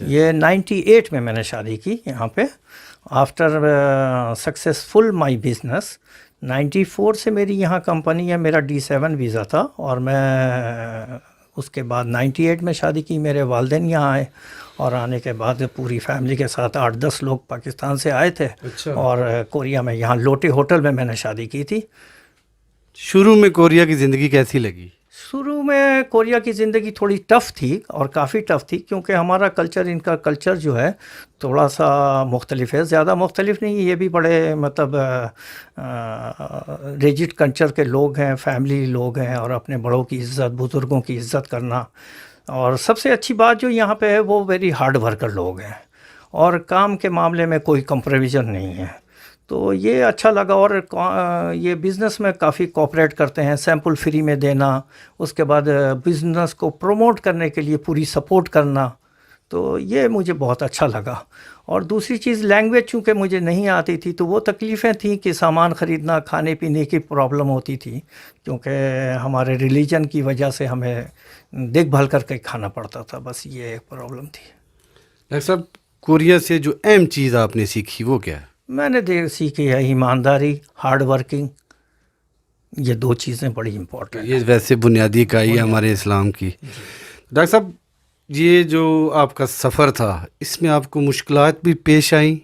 یہ 98 میں نے شادی کی یہاں پہ آفٹر سکسیزفل مائی بزنس. 94 سے میری یہاں کمپنی ہے, میرا D7 ویزا تھا, اور میں اس کے بعد 98 میں شادی کی. میرے والدین یہاں آئے, اور آنے کے بعد پوری فیملی کے ساتھ 8-10 لوگ پاکستان سے آئے تھے. اور کوریا میں یہاں لوٹے ہوٹل میں نے شادی کی تھی. شروع میں کوریا کی زندگی کیسی لگی؟ شروع میں کوریا کی زندگی تھوڑی ٹف تھی, اور کافی ٹف تھی, کیونکہ ہمارا کلچر ان کا کلچر جو ہے تھوڑا سا مختلف ہے. زیادہ مختلف نہیں, یہ بھی بڑے مطلب ریجڈ کلچر کے لوگ ہیں, فیملی لوگ ہیں, اور اپنے بڑوں کی عزت, بزرگوں کی عزت کرنا. اور سب سے اچھی بات جو یہاں پہ ہے وہ ویری ہارڈ ورکر لوگ ہیں, اور کام کے معاملے میں کوئی کمپرویژن نہیں ہے. تو یہ اچھا لگا. اور یہ بزنس میں کافی کوآپریٹ کرتے ہیں, سیمپل فری میں دینا, اس کے بعد بزنس کو پروموٹ کرنے کے لیے پوری سپورٹ کرنا. تو یہ مجھے بہت اچھا لگا. اور دوسری چیز لینگویج چونکہ مجھے نہیں آتی تھی, تو وہ تکلیفیں تھیں کہ سامان خریدنا, کھانے پینے کی پرابلم ہوتی تھی, کیونکہ ہمارے ریلیجن کی وجہ سے ہمیں دیکھ بھال کر کے کھانا پڑتا تھا. بس یہ ایک پرابلم تھی. ڈاکٹر صاحب, کوریا سے جو اہم چیز آپ نے سیکھی وہ کیا ہے؟ میں نے سیکھی ہے ایمانداری, ہارڈ ورکنگ. یہ 2 چیزیں بڑی امپورٹنٹ ہیں. یہ ویسے بنیادی اکائی ہے ہمارے اسلام کی. ڈاکٹر صاحب, یہ جو آپ کا سفر تھا اس میں آپ کو مشکلات بھی پیش آئیں؟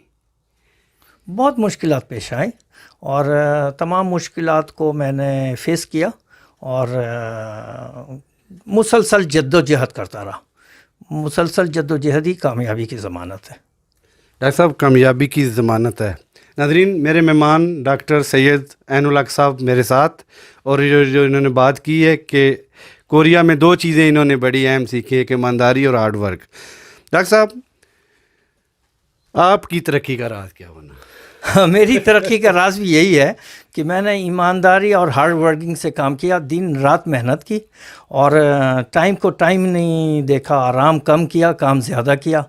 بہت مشکلات پیش آئیں, اور تمام مشکلات کو میں نے فیس کیا, اور مسلسل جد و جہد کرتا رہا. مسلسل جد و جہد ہی کامیابی کی ضمانت ہے. ڈاکٹر صاحب, کامیابی کی ضمانت ہے. ناظرین, میرے مہمان ڈاکٹر سید عین الحق صاحب میرے ساتھ, اور جو انہوں نے بات کی ہے کہ کوریا میں 2 چیزیں انہوں نے بڑی اہم سیکھی, ایک ایمانداری اور ہارڈ ورک. ڈاکٹر صاحب, آپ کی ترقی کا راز کیا ہونا؟ میری ترقی کا راز بھی یہی ہے کہ میں نے ایمانداری اور ہارڈ ورکنگ سے کام کیا, دن رات محنت کی, اور ٹائم کو ٹائم نہیں دیکھا, آرام کم کیا, کام زیادہ کیا.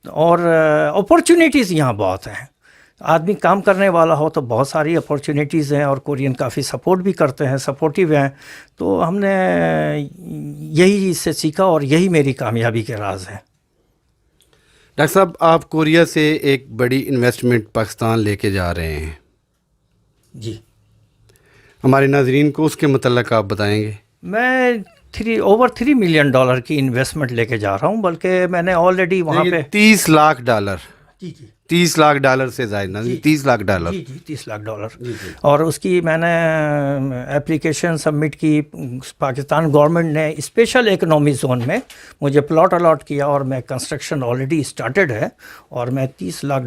اور اپورچونیٹیز یہاں بہت ہیں. آدمی کام کرنے والا ہو تو بہت ساری اپورچونیٹیز ہیں, اور کورین کافی سپورٹ بھی کرتے ہیں, سپورٹیو ہیں. تو ہم نے یہی اس سے سیکھا, اور یہی میری کامیابی کے راز ہے. ڈاکٹر صاحب, آپ کوریا سے ایک بڑی انویسٹمنٹ پاکستان لے کے جا رہے ہیں. جی, ہمارے ناظرین کو اس کے متعلق آپ بتائیں گے؟ میں اوور $3 ملین کی انویسٹمنٹ لے کے جا رہا ہوں, بلکہ میں نے آلریڈی وہاں پہ $30 لاکھ. جی جی $30 لاکھ سے زائد نا, $30 لاکھ. جی جی $30 لاکھ. اور اس کی میں نے اپلیکیشن سبمٹ کی. پاکستان گورنمنٹ نے اسپیشل اکنامی زون میں مجھے پلاٹ الاٹ کیا, اور میں کنسٹرکشن آلریڈی اسٹارٹڈ ہے, اور میں $30 لاکھ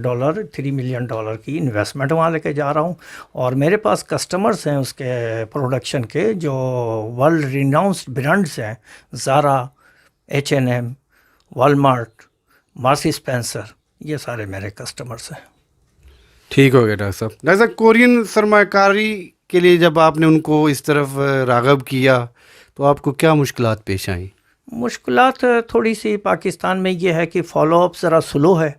$3 ملین کی انویسٹمنٹ وہاں لے کے جا رہا ہوں. اور میرے پاس کسٹمرز ہیں اس کے پروڈکشن کے, جو ورلڈ ریناؤنسڈ برانڈز ہیں, زارا, H&M, والمارٹ, مارسی اسپینسر, یہ سارے میرے کسٹمرز ہیں. ٹھیک ہو گیا ڈاکٹر صاحب. ڈاکٹر صاحب, کورین سرمایہ کاری کے لیے جب آپ نے ان کو اس طرف راغب کیا تو آپ کو کیا مشکلات پیش آئیں؟ مشکلات تھوڑی سی پاکستان میں یہ ہے کہ فالو اپ ذرا سلو ہے,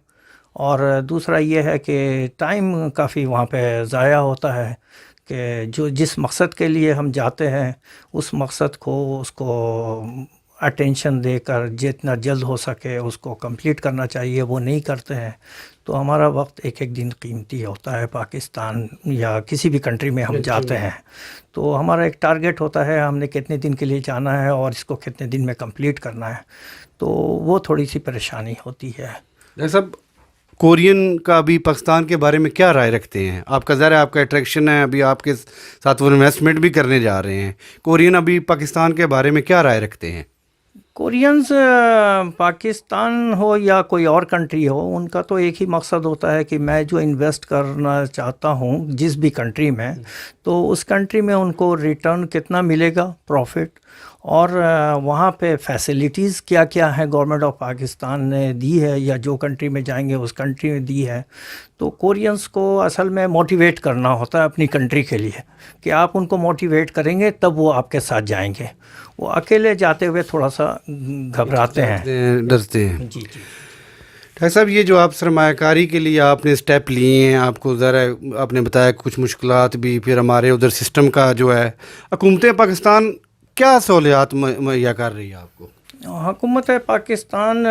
اور دوسرا یہ ہے کہ ٹائم کافی وہاں پہ ضائع ہوتا ہے, کہ جس مقصد کے لیے ہم جاتے ہیں اس مقصد کو, اس کو اٹینشن دے کر جتنا جلد ہو سکے اس کو کمپلیٹ کرنا چاہیے, وہ نہیں کرتے ہیں. تو ہمارا وقت ایک دن قیمتی ہوتا ہے. پاکستان یا کسی بھی کنٹری میں ہم جاتے ہیں تو ہمارا ایک ٹارگیٹ ہوتا ہے, ہم نے کتنے دن کے لیے جانا ہے اور اس کو کتنے دن میں کمپلیٹ کرنا ہے. تو وہ تھوڑی سی پریشانی ہوتی ہے. ڈاکٹر صاحب, کورین کا ابھی پاکستان کے بارے میں کیا رائے رکھتے ہیں؟ آپ کا ظاہر ہے آپ کا اٹریکشن ہے, ابھی آپ کے ساتھ وہ انویسٹمنٹ بھی کرنے جا رہے ہیں. کورین ابھی پاکستان کے بارے میں کیا رائے رکھتے ہیں؟ کورینز پاکستان ہو یا کوئی اور کنٹری ہو, ان کا تو ایک ہی مقصد ہوتا ہے کہ میں جو انویسٹ کرنا چاہتا ہوں جس بھی کنٹری میں, تو اس کنٹری میں ان کو ریٹرن کتنا ملے گا, پروفٹ, اور وہاں پہ فیسلٹیز کیا کیا ہیں گورنمنٹ آف پاکستان نے دی ہے, یا جو کنٹری میں جائیں گے اس کنٹری میں دی ہے. تو کورینز کو اصل میں موٹیویٹ کرنا ہوتا ہے اپنی کنٹری کے لیے, کہ آپ ان کو موٹیویٹ کریں گے تب وہ آپ کے ساتھ جائیں گے. وہ اکیلے جاتے ہوئے تھوڑا سا گھبراتے ہیں, ڈرتے ہیں. جی جی. ڈاکٹر صاحب, یہ جو آپ سرمایہ کاری کے لیے آپ نے اسٹیپ لیے ہیں, آپ کو ذرا آپ نے بتایا کچھ مشکلات بھی, پھر ہمارے ادھر سسٹم کا جو ہے, حکومت پاکستان کیا سہولیات مہیا کر رہی ہے آپ کو؟ حکومت پاکستان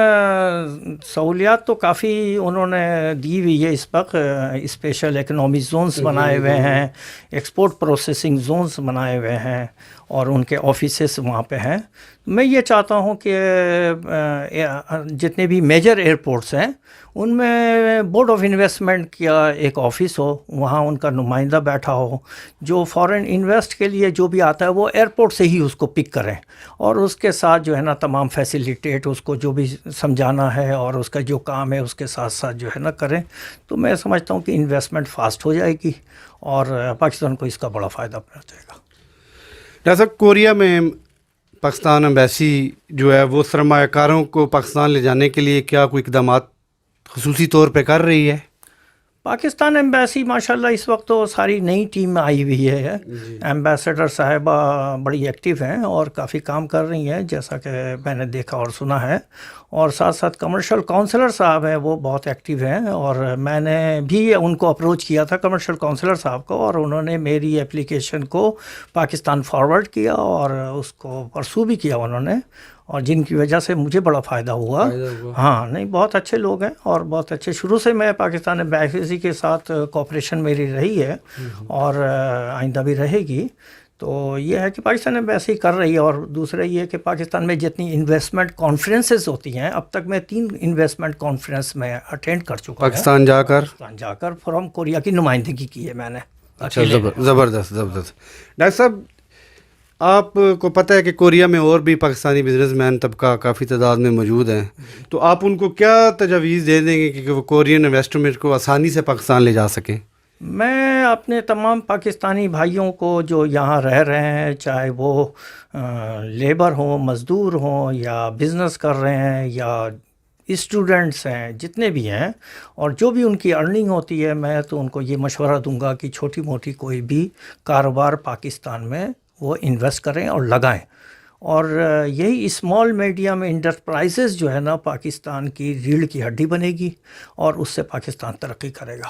سہولیات تو کافی انہوں نے دی ہوئی ہے اس وقت. اسپیشل اکنامک زونز بنائے ہوئے ہیں, ایکسپورٹ پروسیسنگ زونز بنائے ہوئے ہیں, اور ان کے آفیسز وہاں پہ ہیں. میں یہ چاہتا ہوں کہ جتنے بھی میجر ایئرپورٹس ہیں ان میں بورڈ آف انویسٹمنٹ کا ایک آفس ہو, وہاں ان کا نمائندہ بیٹھا ہو, جو فارن انویسٹ کے لیے جو بھی آتا ہے وہ ایئرپورٹ سے ہی اس کو پک کریں, اور اس کے ساتھ جو ہے نا تمام فیسیلیٹیٹ اس کو جو بھی سمجھانا ہے اور اس کا جو کام ہے اس کے ساتھ ساتھ جو ہے نا کریں. تو میں سمجھتا ہوں کہ انویسٹمنٹ فاسٹ ہو جائے گی اور پاکستان کو اس کا بڑا فائدہ پہنچے گا. ڈاکٹر صاحب, کوریا میں پاکستان ایمبیسی جو ہے وہ سرمایہ کاروں کو پاکستان لے جانے کے لیے کیا کوئی اقدامات خصوصی طور پہ کر رہی ہے؟ پاکستان ایمبیسی ماشاءاللہ اس وقت تو ساری نئی ٹیم آئی ہوئی ہے. ایمبیسڈر صاحبہ بڑی ایکٹیو ہیں اور کافی کام کر رہی ہیں جیسا کہ میں نے دیکھا اور سنا ہے, اور ساتھ ساتھ کمرشل کونسلر صاحب ہیں وہ بہت ایکٹیو ہیں, اور میں نے بھی ان کو اپروچ کیا تھا کمرشل کونسلر صاحب کو, اور انہوں نے میری اپلیکیشن کو پاکستان فارورڈ کیا اور اس کو پرسو بھی کیا انہوں نے, اور جن کی وجہ سے مجھے بڑا فائدہ ہوا. ہاں نہیں, بہت اچھے لوگ ہیں اور بہت اچھے. شروع سے میں پاکستان ایمبیسی کے ساتھ کوآپریشن میری رہی ہے اور آئندہ بھی رہے گی. تو یہ ہے کہ پاکستان ایمبیسی کر رہی ہے. اور دوسرا یہ کہ پاکستان میں جتنی انویسٹمنٹ کانفرنسز ہوتی ہیں, اب تک میں 3 انویسٹمنٹ کانفرنس میں اٹینڈ کر چکا ہوں. پاکستان جا کر فرام کوریا کی نمائندگی کی ہے میں نے. اچھا, زبردست. ڈاکٹر صاحب, آپ کو پتہ ہے کہ کوریا میں اور بھی پاکستانی بزنس مین طبقہ کافی تعداد میں موجود ہیں, تو آپ ان کو کیا تجاویز دے دیں گے کہ وہ کورین انویسٹمنٹ کو آسانی سے پاکستان لے جا سکیں؟ میں اپنے تمام پاکستانی بھائیوں کو جو یہاں رہ رہے ہیں, چاہے وہ لیبر ہوں, مزدور ہوں, یا بزنس کر رہے ہیں, یا اسٹوڈنٹس ہیں, جتنے بھی ہیں, اور جو بھی ان کی ارننگ ہوتی ہے, میں تو ان کو یہ مشورہ دوں گا کہ چھوٹی موٹی کوئی بھی کاروبار پاکستان میں وہ انویسٹ کریں اور لگائیں. اور یہی اسمال میڈیم انٹرپرائزز جو ہے نا پاکستان کی ریڑھ کی ہڈی بنے گی اور اس سے پاکستان ترقی کرے گا.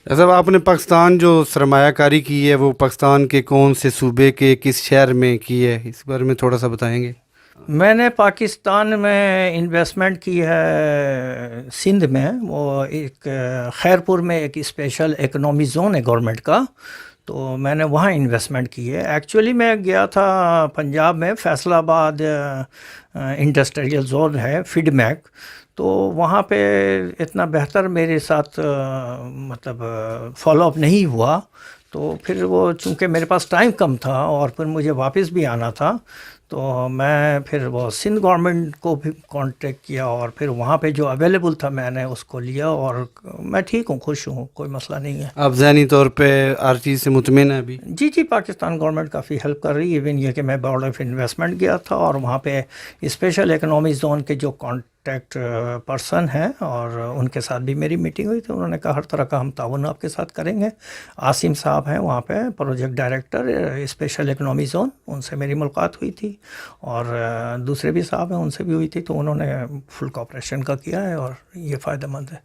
صاحب, آپ نے پاکستان جو سرمایہ کاری کی ہے وہ پاکستان کے کون سے صوبے کے کس شہر میں کی ہے, اس بارے میں تھوڑا سا بتائیں گے؟ میں نے پاکستان میں انویسٹمنٹ کی ہے سندھ میں, وہ ایک خیرپور میں ایک اسپیشل اکنامی زون ہے گورنمنٹ کا, تو میں نے وہاں انویسٹمنٹ کی ہے. ایکچولی میں گیا تھا پنجاب میں, فیصل آباد انڈسٹریل زون ہے, فیڈ میک, تو وہاں پہ اتنا بہتر میرے ساتھ مطلب فالو اپ نہیں ہوا. تو پھر وہ چونکہ میرے پاس ٹائم کم تھا اور پھر مجھے واپس بھی آنا تھا, تو میں پھر وہ سندھ گورنمنٹ کو بھی کانٹیکٹ کیا اور پھر وہاں پہ جو اویلیبل تھا میں نے اس کو لیا, اور میں ٹھیک ہوں, خوش ہوں, کوئی مسئلہ نہیں ہے. آپ ذہنی طور پہ ہر چیز سے مطمئن ہیں ابھی؟ جی, پاکستان گورنمنٹ کافی ہیلپ کر رہی ہے. ایون یہ کہ میں بورڈ آف انویسٹمنٹ گیا تھا اور وہاں پہ اسپیشل اکنامک زون کے جو کانٹیکٹ پرسن ہیں اور ان کے ساتھ بھی میری میٹنگ ہوئی تھی. انہوں نے کہا ہر طرح کا ہم تعاون آپ کے ساتھ کریں گے. عاصم صاحب ہیں وہاں پہ project director special economic zone, ان سے میری ملاقات ہوئی تھی, اور دوسرے بھی صاحب ہیں ان سے بھی ہوئی تھی, تو انہوں نے فل کوآپریشن کا کیا ہے اور یہ فائدہ مند ہے.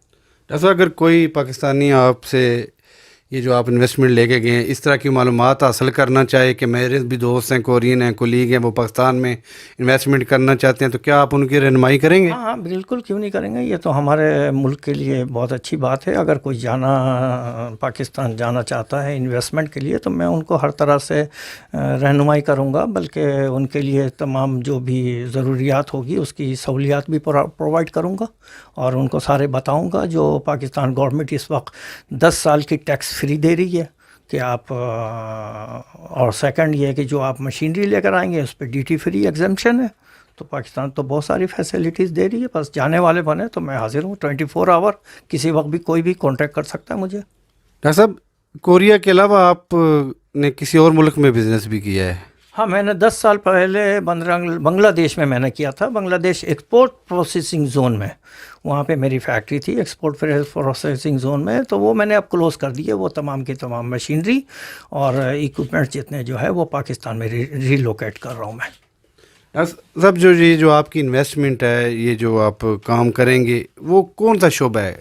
ایسا اگر کوئی پاکستانی آپ سے یہ جو آپ انویسٹمنٹ لے کے گئے ہیں اس طرح کی معلومات حاصل کرنا چاہے کہ میرے بھی دوست ہیں, کورین ہیں, کولیگ ہیں, وہ پاکستان میں انویسٹمنٹ کرنا چاہتے ہیں, تو کیا آپ ان کی رہنمائی کریں گے؟ ہاں بالکل, کیوں نہیں کریں گے. یہ تو ہمارے ملک کے لیے بہت اچھی بات ہے. اگر کوئی پاکستان جانا چاہتا ہے انویسٹمنٹ کے لیے تو میں ان کو ہر طرح سے رہنمائی کروں گا, بلکہ ان کے لیے تمام جو بھی ضروریات ہوگی اس کی سہولیات بھی پرووائڈ کروں گا, اور ان کو سارے بتاؤں گا. جو پاکستان گورنمنٹ اس وقت 10 سال کی ٹیکس فری دے رہی ہے کہ آپ, اور سیکنڈ یہ کہ جو آپ مشینری لے کر آئیں گے اس پہ ڈیوٹی فری ایگزمپشن ہے. تو پاکستان تو بہت ساری فیسلٹیز دے رہی ہے, بس جانے والے بنے تو میں حاضر ہوں 24 آور, کسی وقت بھی کوئی بھی کانٹیکٹ کر سکتا ہے مجھے. ڈاکٹر صاحب, کوریا کے علاوہ آپ نے کسی اور ملک میں بزنس بھی کیا ہے؟ ہاں, میں نے 10 سال پہلے بنگلہ دیش میں نے کیا تھا. بنگلہ دیش ایکسپورٹ پروسیسنگ زون میں, وہاں پہ میری فیکٹری تھی ایکسپورٹ پروسیسنگ زون میں, تو وہ میں نے اب کلوز کر دی ہے. وہ تمام کی تمام مشینری اور ایکوپمنٹ جتنے جو ہے وہ پاکستان میں ریلوکیٹ کر رہا ہوں میں. صاحب, جو آپ کی انویسٹمنٹ ہے, یہ جو آپ کام کریں گے وہ کون سا شعبہ ہے؟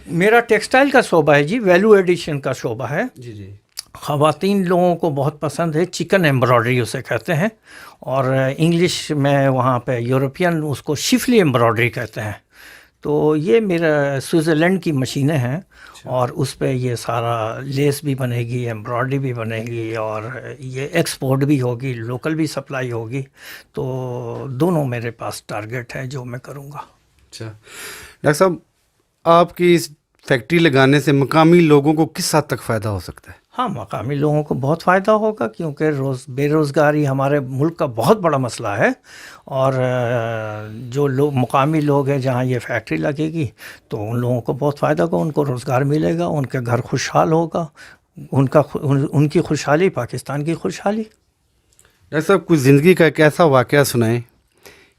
میرا ٹیکسٹائل کا شعبہ ہے جی, ویلیو ایڈیشن کا شعبہ ہے. جی. خواتین لوگوں کو بہت پسند ہے چکن ایمبرائڈری اسے کہتے ہیں, اور انگلش میں وہاں پہ یورپین اس کو شفلی ایمبرائڈری کہتے ہیں. تو یہ میرا سوئٹزرلینڈ کی مشینیں ہیں, اور اس پہ یہ سارا لیس بھی بنے گی, ایمبرائڈری بھی بنے گی, اور یہ ایکسپورٹ بھی ہوگی, لوکل بھی سپلائی ہوگی. تو دونوں میرے پاس ٹارگیٹ ہیں جو میں کروں گا. اچھا ڈاکٹر صاحب, آپ کی اس فیکٹری لگانے سے مقامی لوگوں کو کس حد تک فائدہ ہو سکتا ہے؟ ہاں, مقامی لوگوں کو بہت فائدہ ہوگا, کیونکہ بے روزگاری ہمارے ملک کا بہت بڑا مسئلہ ہے. اور جو لوگ مقامی لوگ ہیں جہاں یہ فیکٹری لگے گی تو ان لوگوں کو بہت فائدہ ہوگا, ان کو روزگار ملے گا, ان کے گھر خوشحال ہوگا, ان کی خوشحالی پاکستان کی خوشحالی. ڈاکٹر صاحب, کچھ زندگی کا ایک ایسا واقعہ سنائیں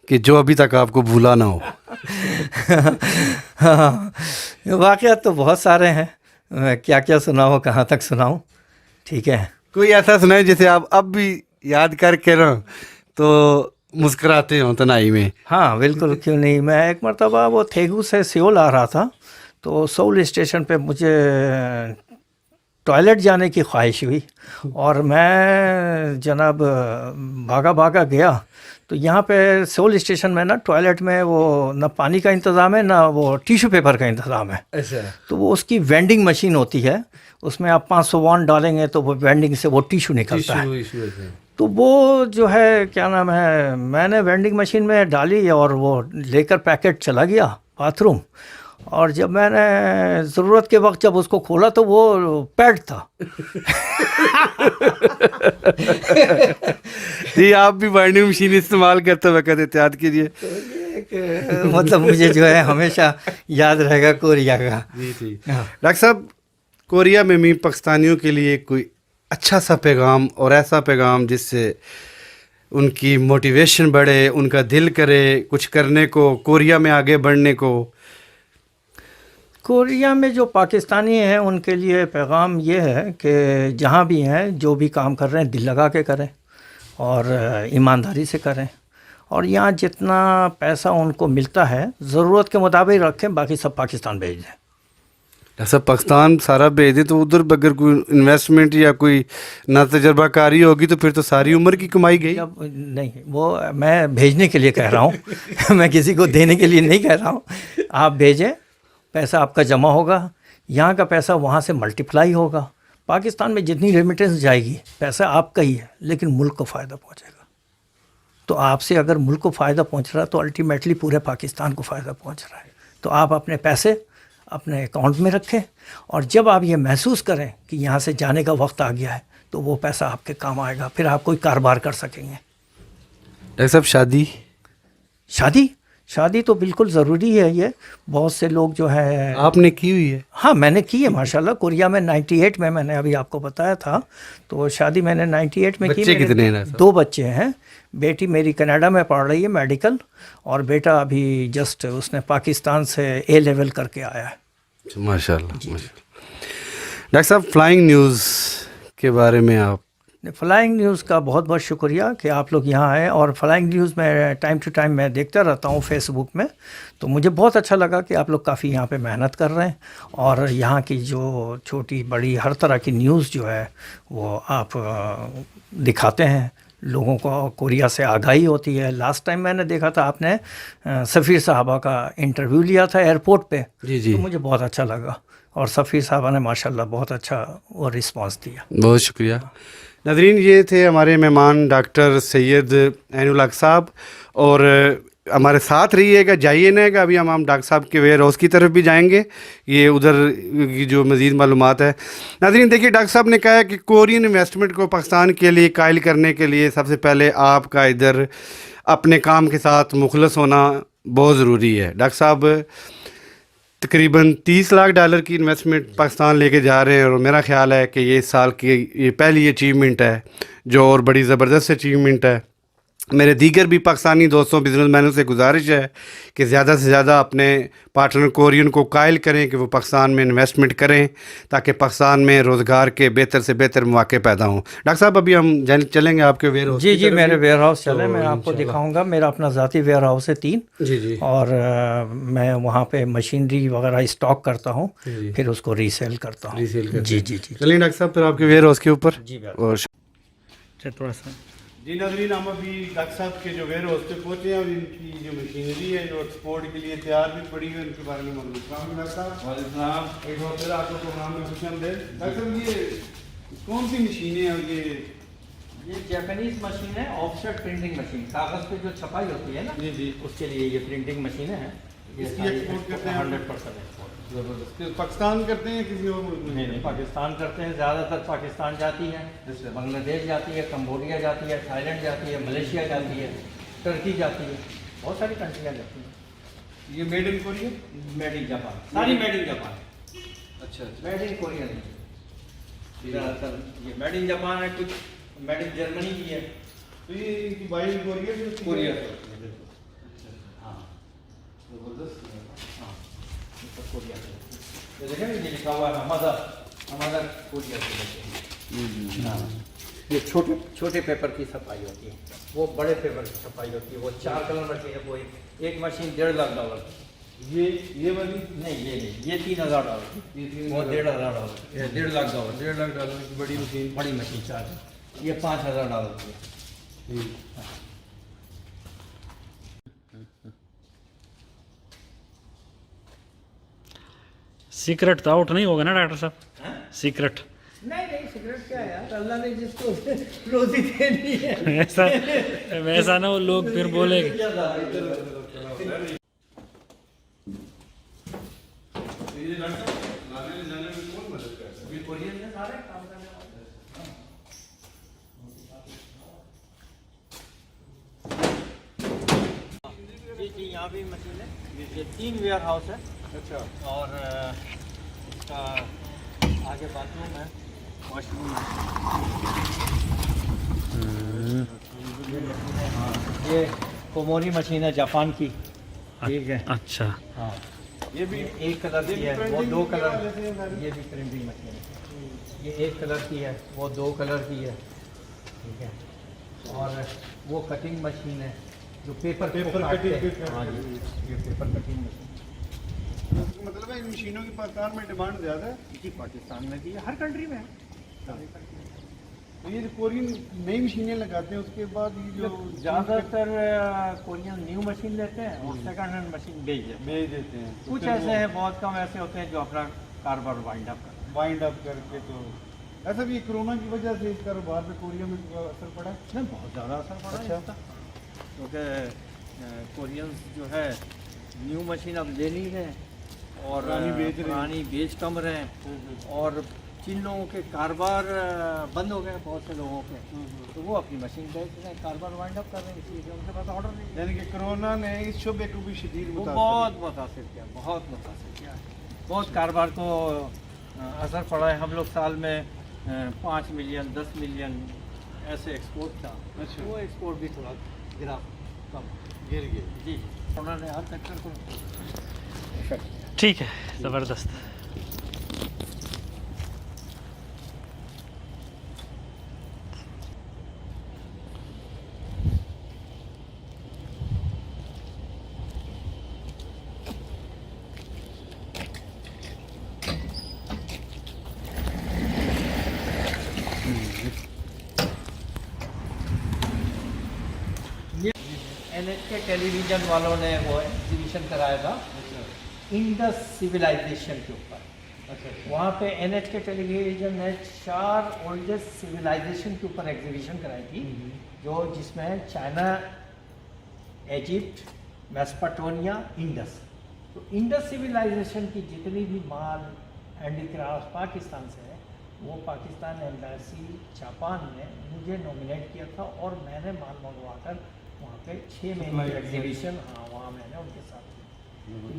کہ جو ابھی تک آپ کو بھولا نہ ہو. واقعات تو بہت سارے ہیں, کیا کیا سناؤں, کہاں تک سناؤں. ٹھیک ہے, کوئی ایسا سنائیں جسے آپ اب بھی یاد کر کے نا تو مسکراتے ہوں تنہائی میں. ہاں بالکل, کیوں نہیں. میں ایک مرتبہ وہ تھیگو سے سیول آ رہا تھا, تو سول اسٹیشن پہ مجھے ٹوائلٹ جانے کی خواہش ہوئی, اور میں جناب بھاگا گیا. تو یہاں پہ سول اسٹیشن میں نا ٹوائلٹ میں وہ نہ پانی کا انتظام ہے نہ وہ ٹیشو پیپر کا انتظام ہے. اچھا. تو وہ اس کی وینڈنگ مشین ہوتی ہے, اس میں آپ 500 وان ڈالیں گے تو وہ وینڈنگ سے وہ ٹیشو نکلتا ہے. تو وہ جو ہے کیا نام ہے, میں نے وینڈنگ مشین میں ڈالی اور وہ لے کر پیکٹ چلا گیا باتھ روم, اور جب میں نے ضرورت کے وقت جب اس کو کھولا تو وہ پیڈ تھا. جی, آپ بھی وائنڈنگ مشین استعمال کرتے وقت احتیاط کیجیے. مطلب مجھے جو ہے ہمیشہ یاد رہے گا کوریا کا. جی جی. ڈاکٹر صاحب, کوریا میں بھی پاکستانیوں کے لیے کوئی اچھا سا پیغام اور ایسا پیغام جس سے ان کی موٹیویشن بڑھے, ان کا دل کرے کچھ کرنے کو, کوریا میں آگے بڑھنے کو. کوریا میں جو پاکستانی ہیں ان کے لیے پیغام یہ ہے کہ جہاں بھی ہیں جو بھی کام کر رہے ہیں دل لگا کے کریں اور ایمانداری سے کریں, اور یہاں جتنا پیسہ ان کو ملتا ہے ضرورت کے مطابق رکھیں, باقی سب پاکستان بھیج دیں. ایسا پاکستان سارا بھیج دیں تو ادھر اگر کوئی انویسٹمنٹ یا کوئی نہ تجربہ کاری ہوگی تو پھر تو ساری عمر کی کمائی گئی. نہیں, وہ میں بھیجنے کے لیے کہہ رہا ہوں, میں کسی کو دینے کے لیے نہیں کہہ رہا ہوں. آپ بھیجیں, پیسہ آپ کا جمع ہوگا, یہاں کا پیسہ وہاں سے ملٹیپلائی ہوگا. پاکستان میں جتنی ریمیٹنس جائے گی پیسہ آپ کا ہی ہے, لیکن ملک کو فائدہ پہنچے گا. تو آپ سے اگر ملک کو فائدہ پہنچ رہا ہے تو الٹیمیٹلی پورے پاکستان کو فائدہ پہنچ رہا ہے. تو آپ اپنے پیسے اپنے اکاؤنٹ میں رکھیں, اور جب آپ یہ محسوس کریں کہ یہاں سے جانے کا وقت آ گیا ہے تو وہ پیسہ آپ کے کام آئے گا, پھر آپ کوئی کاروبار کر سکیں گے. ڈاکٹر صاحب, شادی تو بالکل ضروری ہے. یہ بہت سے لوگ جو ہے. آپ نے کی ہوئی ہے؟ ہاں میں نے کی ہے ماشاءاللہ. کوریا میں 98 میں نے ابھی آپ کو بتایا تھا, تو شادی میں نے 98 میں کی. بچے کتنے ہیں؟ 2 بچے ہیں. بیٹی میری کینیڈا میں پڑھ رہی ہے میڈیکل, اور بیٹا ابھی جسٹ اس نے پاکستان سے A لیول کر کے آیا ہے. ماشاء اللہ. ڈاکٹر صاحب, فلائنگ نیوز کے بارے میں آپ. فلائنگ نیوز کا بہت بہت شکریہ کہ آپ لوگ یہاں آئے, اور فلائنگ نیوز میں ٹائم ٹو ٹائم میں دیکھتا رہتا ہوں فیس بک میں, تو مجھے بہت اچھا لگا کہ آپ لوگ کافی یہاں پہ محنت کر رہے ہیں, اور یہاں کی جو چھوٹی بڑی ہر طرح کی نیوز جو ہے وہ آپ دکھاتے ہیں لوگوں کو. کوریا سے آگاہی ہوتی ہے. لاسٹ ٹائم میں نے دیکھا تھا آپ نے سفیر صاحبہ کا انٹرویو لیا تھا ایئرپورٹ پہ. جی. تو مجھے بہت اچھا لگا, اور سفیر صاحبہ نے ماشاءاللہ بہت اچھا وہ رسپانس دیا. بہت شکریہ. ناظرین, یہ تھے ہمارے مہمان ڈاکٹر سید عین الحق صاحب, اور ہمارے ساتھ رہیے گا, جائیے نہ گا. ابھی ہم ڈاکٹر صاحب کے ویئر ہاؤس کی طرف بھی جائیں گے, یہ ادھر کی جو مزید معلومات ہے. ناظرین دیکھیے, ڈاکٹر صاحب نے کہا ہے کہ کورین انویسٹمنٹ کو پاکستان کے لیے قائل کرنے کے لیے سب سے پہلے آپ کا ادھر اپنے کام کے ساتھ مخلص ہونا بہت ضروری ہے. ڈاکٹر صاحب تقریباً $30 لاکھ کی انویسٹمنٹ پاکستان لے کے جا رہے ہیں, اور میرا خیال ہے کہ یہ اس سال کی یہ پہلی اچیومنٹ ہے جو اور بڑی زبردست اچیومنٹ ہے. میرے دیگر بھی پاکستانی دوستوں بزنس مینوں سے گزارش ہے کہ زیادہ سے زیادہ اپنے پارٹنر کورین کو قائل کریں کہ وہ پاکستان میں انویسٹمنٹ کریں تاکہ پاکستان میں روزگار کے بہتر سے بہتر مواقع پیدا ہوں. ڈاکٹر صاحب ابھی ہم چلیں گے آپ کے ویئر ہاؤس. جی میرے ویئر ہاؤس چلیں, میں آپ کو دکھاؤں گا. میرا اپنا ذاتی ویئر ہاؤس ہے 3. جی اور میں وہاں پہ مشینری وغیرہ اسٹاک کرتا ہوں, پھر اس کو ریسیل کرتا ہوں. جی چلیے ڈاکٹر صاحب پھر آپ کے ویئر ہاؤس کے اوپر. اور تھوڑا سا. جی ناظرین, ہم ابھی ڈاکٹر صاحب کے جو ویئر ہاؤس پہ پہنچے ہیں اور ان کی جو مشینری ہے جو ایکسپورٹ کے لیے تیار بھی پڑی ہوئی ہے, ان کے بارے میں معلوم. السلام ڈاکٹر صاحب. وعلیکم السلام. ایک بار پھر آپ کو پروگرام میں خوش آمدید. ڈاکٹر صاحب یہ کون سی مشینیں ہیں اور یہ جاپانیز مشین ہے, آف سیٹ پرنٹنگ مشین. کاغذ پہ جو چھپائی ہوتی ہے نا, جی اس کے لیے یہ پرنٹنگ مشینیں ہیں. اس کی ایکسپورٹ کرتے ہیں 100% ایکسپورٹ. پاکستان کرتے ہیں کسی اور ملک میں؟ نہیں, پاکستان کرتے ہیں. زیادہ تر پاکستان جاتی ہے, بنگلہ دیش جاتی ہے, کمبوڈیا جاتی ہے, تھائی لینڈ جاتی ہے, ملیشیا جاتی ہے, ٹرکی جاتی ہے, بہت ساری کنٹریاں جاتی ہیں. یہ made in Korea, made in Japan, ساری میڈ ان جاپان. اچھا میڈ ان کوریا نہیں, یہ میڈ ان جاپان ہے, کچھ میڈ ان جرمنی بھی ہے. تو یہ بائی کوریا کوریا ہاں زبردست. کوریا سے دیکھیں یہ لکھا ہوا ہے ہمارا کوریا سے. یہ چھوٹے پیپر کی صفائی ہوتی ہے, وہ بڑے پیپر کی صفائی ہوتی ہے. وہ 4 کلر مشین ہے, وہ ایک مشین $1.5 لاکھ. یہ والی نہیں, یہ نہیں, یہ $3,000 کی, وہ $1.5 $1.5 لاکھ. $1.5 کی بڑی مشین. بڑی مشین چارج, یہ $5,000 کی ہے. سیکرٹ تو آؤٹ نہیں ہوگا نا ڈاکٹر صاحب؟ سیکرٹ نہیں, سگریٹ کیا ہے یار, اللہ نے جس کو روزی دینی ہے. ویسا نہ وہ لوگ پھر بولے گے. جی یہاں بھی مشین ہے. یہ 3 ویئر ہاؤس ہے. اچھا. اور اس کا آگے باتھ روم ہے, واش روم ہے. یہ کوموری مشین ہے جاپان کی. ٹھیک ہے. اچھا. ہاں, یہ بھی ایک کلر کی ہے, وہ 2 کلر. یہ بھی پرنٹنگ مشین ہے. یہ 1 کلر کی ہے, وہ 2 کلر کی ہے. ٹھیک ہے. اور وہ کٹنگ مشین ہے جو پیپر کٹنگ. ہاں جی, یہ پیپر کٹنگ مشین. مطلب ہے ان مشینوں کی پاکستان میں ڈیمانڈ زیادہ ہے. جی پاکستان میں بھی ہے, ہر کنٹری میں ہے. تو یہ کورین نئی مشینیں لگاتے ہیں, اس کے بعد یہ جو زیادہ تر کورین نیو مشین لیتے ہیں اور سیکنڈ ہینڈ مشین بیچ دیتے ہیں. کچھ ایسے ہیں, بہت کم ایسے ہوتے ہیں جو اپنا کاروبار وائنڈ اپ کرتے ہیں. وائنڈ اپ کر کے. تو ایسا بھی کرونا کی وجہ سے اس کاروبار پہ کوریا میں اثر پڑا ہے. نہیں, بہت زیادہ اثر پڑا ہے اس کا, کیونکہ کورینس جو ہے نیو مشین اب لے نہیں رہے اور پرانی بیچ کم رہے, اور جن لوگوں کے کاروبار بند ہو گئے بہت سے لوگوں کے, تو وہ اپنی مشین بیچ رہے ہیں, کاروبار وائنڈ اپ کر رہے ہیں, اس لیے ان کے پاس آرڈر نہیں. یعنی کہ کرونا نے اس شعبے کو بھی شدید بہت متاثر کیا, بہت متاثر کیا, بہت کاروبار کو اثر پڑا ہے. ہم لوگ سال میں 5 ملین 10 ملین ایسے ایکسپورٹ تھا. وہ ایکسپورٹ بھی تھوڑا گرا, کم گر گئے. جی, انہوں نے ہر سیکٹر کو. ٹھیک ہے, زبردست. NHK ٹیلی ویژن والوں نے وہ ایگزیبیشن کرایا تھا انڈس سویلائزیشن کے اوپر. وہاں پہ NHK ٹیلی ویژن نے 4 اولڈسٹ سویلائزیشن کے اوپر ایگزیبیشن کرائی تھی, جو جس میں چائنا, ایجپٹ, میسپٹونیا, انڈس. تو انڈس سویلائزیشن کی جتنی بھی مال ہینڈی کرافٹ پاکستان سے ہے, وہ پاکستان ایمبیسی جاپان نے مجھے نومینیٹ کیا تھا, اور میں نے مال منگوا کر وہاں پہ 6 مہینے کی ایگزیبیشن, ہاں وہاں میں نے ان کے ساتھ.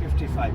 55।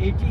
80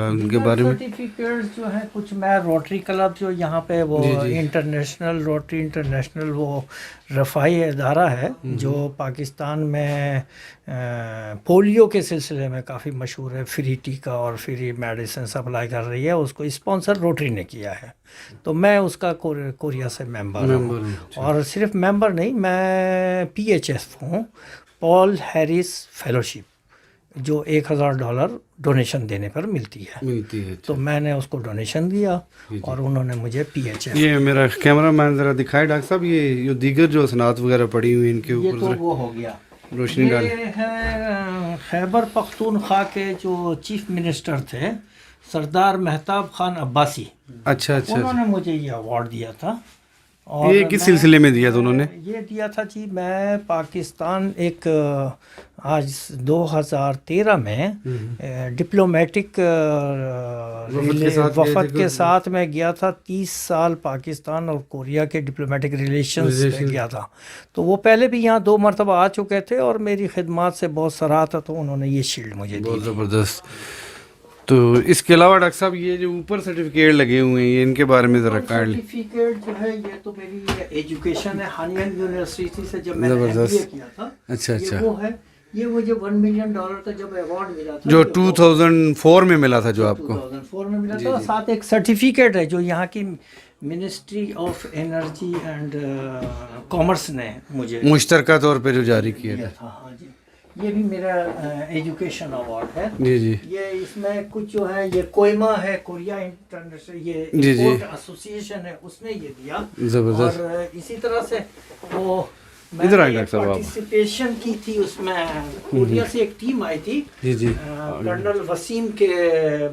ان کے بارے میں سرٹیفکیٹس جو ہیں کچھ میں روٹری کلب جو یہاں پہ وہ انٹرنیشنل روٹری انٹرنیشنل وہ رفاہی ادارہ ہے جو پاکستان میں پولیو کے سلسلے میں کافی مشہور ہے، فری ٹیکا اور فری میڈیسن سپلائی کر رہی ہے، اس کو اسپانسر روٹری نے کیا ہے، تو میں اس کا کوریا سے ممبر ہوں، اور صرف ممبر نہیں، میں پی ایچ ایف ہوں، پال ہیرس فیلوشپ، جو $1000 ڈونیشن دینے پر ملتی ہے، تو میں نے اس کو ڈونیشن دیا اور انہوں نے مجھے پی ایچ ایف. یہ میرا کیمرہ مین ذرا دکھائے ڈاکٹر صاحب، یہ دیگر جو اسناد وغیرہ پڑی ہوئی ان کے یہ اوپر تو وہ ہو گیا، روشنی ڈالیں. یہ ہے خیبر پختونخوا کے جو چیف منسٹر تھے سردار مہتاب خان عباسی، اچھا اچھا، انہوں نے مجھے یہ ایوارڈ دیا تھا. اور یہ کس سلسلے میں دیا تھا انہوں نے؟ یہ دیا تھا جی، میں پاکستان ایک آج 2013 میں ڈپلومیٹک وفد کے ساتھ میں گیا تھا، 30 سال پاکستان اور کوریا کے ڈپلومیٹک ریلیشنز میں گیا تھا، تو وہ پہلے بھی یہاں 2 مرتبہ آ چکے تھے اور میری خدمات سے بہت سراہا تھا، تو انہوں نے یہ شیلڈ مجھے دی. بہت زبردست. تو اس کے علاوہ ڈاکٹر صاحب یہ جو اوپر سرٹیفکیٹ لگے ہوئے ہیں یہ ان کے بارے میں ذرا کار لیں. سرٹیفکیٹ جو ہے یہ تو میری ایجوکیشن ہے ہانین یونیورسٹی سے، جب میں نے MBA کیا تھا. اچھا اچھا، وہ ہے، یہ مجھے $1 ملین کا جب ایوارڈ ملا تھا، جو 2004 میں ملا تھا، جو آپ کو 2004 میں ملا تھا، ساتھ ایک سرٹیفکیٹ ہے جو یہاں کی ministry of energy and commerce نے مجھے مشترکہ طور پہ جو جاری کیا تھا. ہاں جی، یہ بھی میرا ایجوکیشن ایوارڈ ہے. جی جی. یہ اس میں کچھ جو ہے، یہ کوئمہ ہے، کوریا انٹرنیشنل یہ ایسوسیشن ہے، اس نے یہ دیا. زبردست. اور اسی طرح سے وہ ادھر آئیں ڈاکٹر صاحب، پارٹیسپیشن کی تھی، اس میں کوریا سے ایک ٹیم آئی تھی، جی جی، کرنل وسیم کے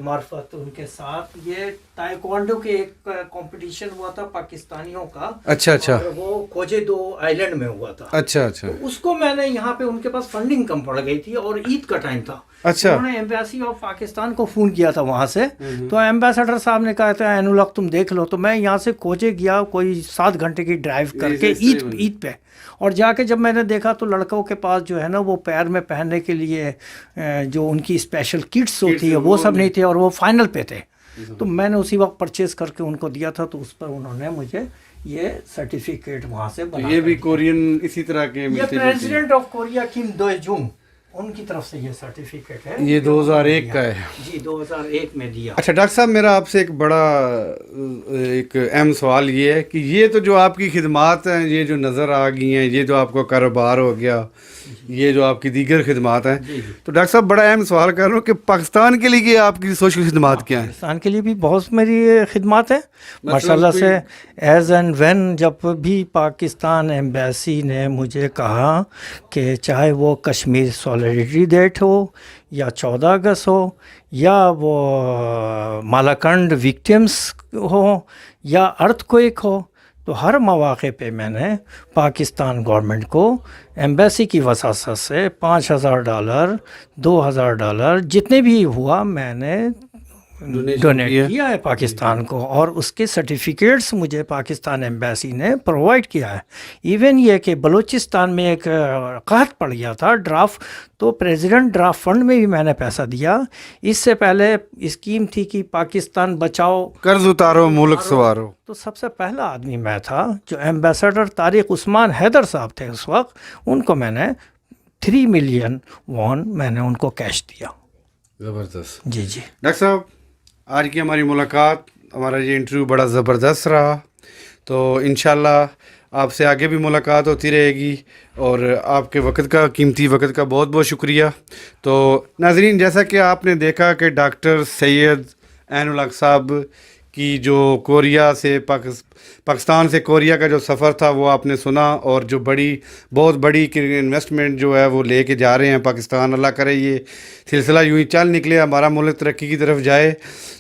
معرفت، ان کے ساتھ یہ تائیکوانڈو کے ایک کمپٹیشن ہوا تھا پاکستانیوں کا. اچھا اچھا، وہ کوجے 2 آئیلینڈ میں ہوا تھا. اچھا اچھا، اس کو میں نے یہاں پہ، ان کے پاس فنڈنگ کم پڑ گئی تھی اور عید کا ٹائم تھا. اچھا، انہوں نے ایمبیسی آف پاکستان کو فون کیا تھا وہاں سے، تو ایمبیسڈر صاحب نے کہا تھا عین الحق تم دیکھ لو، تو میں یہاں سے کوچے گیا کوئی 7 گھنٹے کی ڈرائیو کر کے عید پہ، اور جا کے جب میں نے دیکھا تو لڑکوں کے پاس جو ہے نا وہ پیر میں پہننے کے لیے جو ان کی اسپیشل کٹس ہوتی ہے وہ سب نہیں تھے، اور وہ فائنل پہ تھے. تو میں نے اسی وقت پرچیز کر کے ان کو دیا تھا، تو اس پر انہوں نے مجھے یہ سرٹیفکیٹ وہاں سے بنا. یہ بھی کورین اسی طرح کے یہ president of Korea Kim Do Jong, ان کی طرف سے یہ سرٹیفکیٹ ہے. یہ 2001 کا ہے جی، 2001 میں دیا. اچھا ڈاکٹر صاحب، میرا آپ سے ایک بڑا ایک اہم سوال یہ ہے کہ یہ تو جو آپ کی خدمات ہیں، یہ جو نظر آ گئی ہیں، یہ جو آپ کو کاروبار ہو گیا، یہ جو آپ کی دیگر خدمات ہیں، تو ڈاکٹر صاحب بڑا اہم سوال کر رہا ہوں کہ پاکستان کے لیے آپ کی سوشل خدمات کیا ہیں؟ پاکستان کے لیے بھی بہت میری خدمات ہیں ماشاء اللہ سے. ایز اینڈ وین جب بھی پاکستان ایمبیسی نے مجھے کہا کہ چاہے وہ کشمیر سولیڈریٹی ڈیٹ ہو یا 14 اگست ہو یا وہ مالاکنڈ وکٹمس ہو یا ارتھ کوئک ہو، تو ہر مواقع پہ میں نے پاکستان گورنمنٹ کو ایمبیسی کی وساطت سے $5000 $2000 جتنے بھی ہوا میں نے ڈونیٹ کیا ہے پاکستان کو، اور اس کے سرٹیفکیٹس مجھے پاکستان ایمبیسی نے پرووائڈ کیا ہے. ایون یہ کہ بلوچستان میں ایک قحط پڑ گیا تھا ڈرافٹ، تو پریزیڈنٹ ڈرافٹ فنڈ میں بھی میں نے پیسہ دیا. اس سے پہلے اسکیم تھی کہ پاکستان بچاؤ، قرض اتارو ملک سنوارو، تو سب سے پہلا آدمی میں تھا جو ایمبیسڈر طارق عثمان حیدر صاحب تھے اس وقت، ان کو میں نے 3 ملین وون میں نے ان کو کیش دیا. زبردست. جی جی ڈاکٹر صاحب، آج کی ہماری ملاقات، ہمارا یہ انٹرویو بڑا زبردست رہا، تو انشاءاللہ آپ سے آگے بھی ملاقات ہوتی رہے گی، اور آپ کے وقت کا، قیمتی وقت کا بہت بہت شکریہ. تو ناظرین، جیسا کہ آپ نے دیکھا کہ ڈاکٹر سید عین الحق صاحب کی جو کوریا سے پاکستان سے کوریا کا جو سفر تھا وہ آپ نے سنا، اور جو بہت بڑی انویسٹمنٹ جو ہے وہ لے کے جا رہے ہیں پاکستان. اللہ کرے یہ سلسلہ یوں ہی چل نکلے، ہمارا ملک ترقی کی طرف جائے.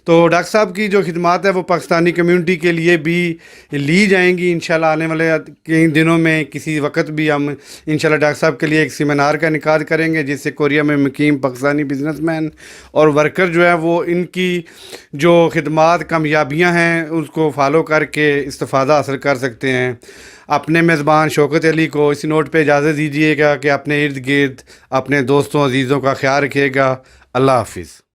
تو ڈاکٹر صاحب کی جو خدمات ہے وہ پاکستانی کمیونٹی کے لیے بھی لی جائیں گی انشاءاللہ. آنے والے کئی دنوں میں کسی وقت بھی ہم انشاءاللہ ڈاکٹر صاحب کے لیے ایک سیمینار کا انعقاد کریں گے، جس سے کوریا میں مقیم پاکستانی بزنس مین اور ورکر جو ہے وہ ان کی جو خدمات، کامیابیاں ہیں، اس کو فالو کر کے استفادہ حاصل کر سکتے ہیں. اپنے میزبان شوکت علی کو اس نوٹ پہ اجازت دیجیے گا کہ اپنے ارد گرد اپنے دوستوں عزیزوں کا خیال رکھیے گا. اللہ حافظ.